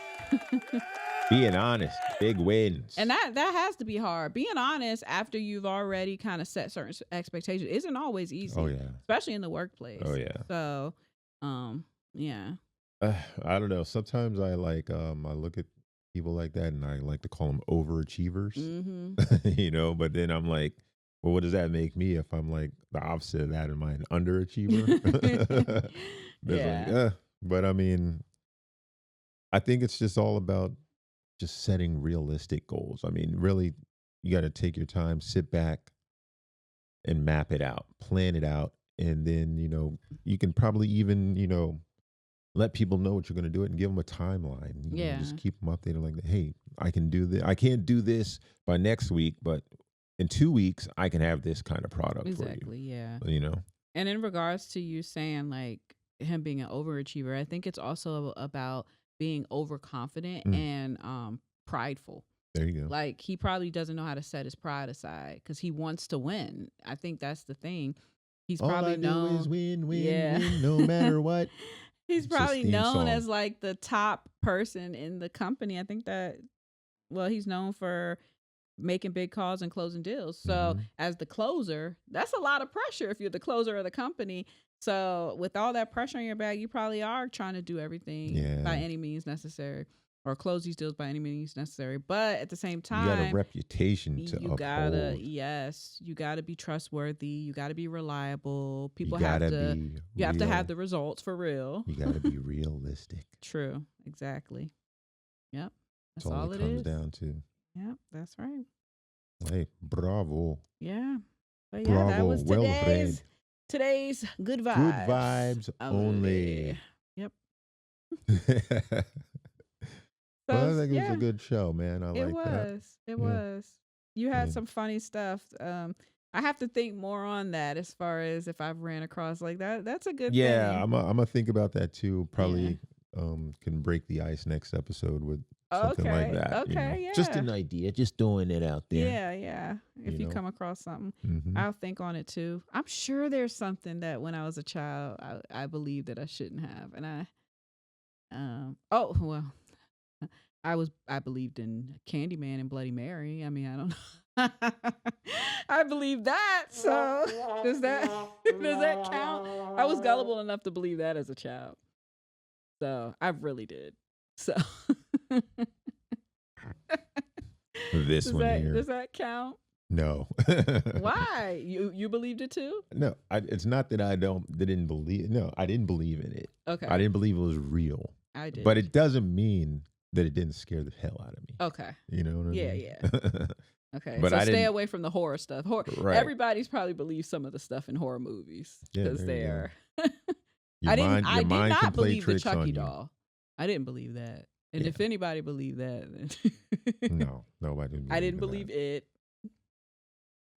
Being honest. Big wins. And that has to be hard. Being honest after you've already kind of set certain expectations isn't always easy. Oh, yeah. Especially in the workplace. Oh, yeah. So, yeah. I don't know. Sometimes I look at people like that and I like to call them overachievers, Mm-hmm. but then I'm like, well, what does that make me if I'm like the opposite of that? Am I an underachiever? Yeah. But I mean, I think it's just all about just setting realistic goals. I mean, really, you got to take your time, sit back and map it out, plan it out. And then, you can probably even, let people know what you're going to do it and give them a timeline. Just keep them updated like, hey, I can do this. I can't do this by next week, but in 2 weeks, I can have this kind of product for you. Exactly, yeah. And in regards to you saying like him being an overachiever, I think it's also about being overconfident and prideful. There you go. Like he probably doesn't know how to set his pride aside because he wants to win. I think that's the thing. He's All probably I known do is win, no matter what. He's probably known song. as like the top person in the company. I think he's known for making big calls and closing deals. So as the closer, that's a lot of pressure if you're the closer of the company. So with all that pressure on your back, you probably are trying to do everything by any means necessary or close these deals by any means necessary. But at the same time, you got a reputation to uphold. You gotta be trustworthy. You gotta be reliable. People you have to have the results for real. You gotta be realistic. True. Exactly. Yep. That's all it comes down to. Yep. That's right. Hey, bravo. Yeah. But bravo. That was today's good vibes. Good vibes only. Yep. Well, I think it was a good show, man. It was. You had some funny stuff. I have to think more on that as far as if I've ran across like that. That's a good thing. Yeah, I'm gonna think about that too. Probably can break the ice next episode with something like that. Okay, yeah. Just an idea, just throwing it out there. Yeah. If you come across something, I'll think on it too. I'm sure there's something that when I was a child, I believed that I shouldn't have. And I believed in Candyman and Bloody Mary. I mean, I don't know. I believe that. So does that count? I was gullible enough to believe that as a child. So I really did. So does that count? No. Why? You believed it too? No, it's not that I didn't believe. No, I didn't believe in it. Okay. I didn't believe it was real. I did. But it doesn't mean that it didn't scare the hell out of me. Okay. You know what I mean? Yeah. Okay. But so stay away from the horror stuff. Right. Everybody's probably believed some of the stuff in horror movies because they're. I did not believe the Chucky doll. I didn't believe that. And if anybody believed that, then no, nobody. I didn't believe it.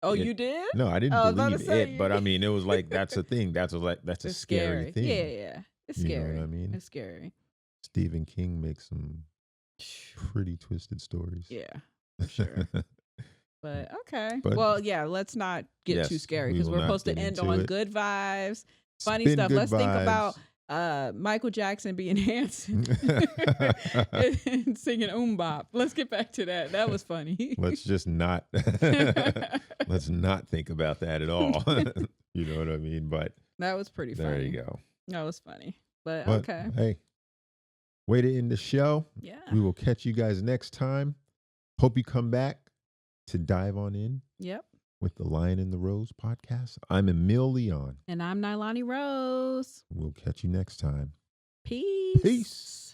Oh, you did? No, I didn't believe it. But I mean, it was like that's a thing. That's a scary thing. Yeah. It's You scary. know what I mean? It's scary. Stephen King makes some pretty twisted stories. Yeah, for sure. But okay. But Well, yeah, let's not get too yes, scary we because will we're not supposed to get end into on it. good vibes, funny Spin stuff. good Let's think about vibes. Michael Jackson being Hanson and singing Bop. Let's get back to that. That was funny. Let's just not let's not think about that at all. You know what I mean? But That was pretty funny. there you go. That was funny. But But, okay. hey, way to end the show. Yeah. We will catch you guys next time. Hope you come back to dive on in Yep. with the Lion in the Rose podcast. I'm Emile Leone. And I'm Nilani Rose. We'll catch you next time. Peace. Peace.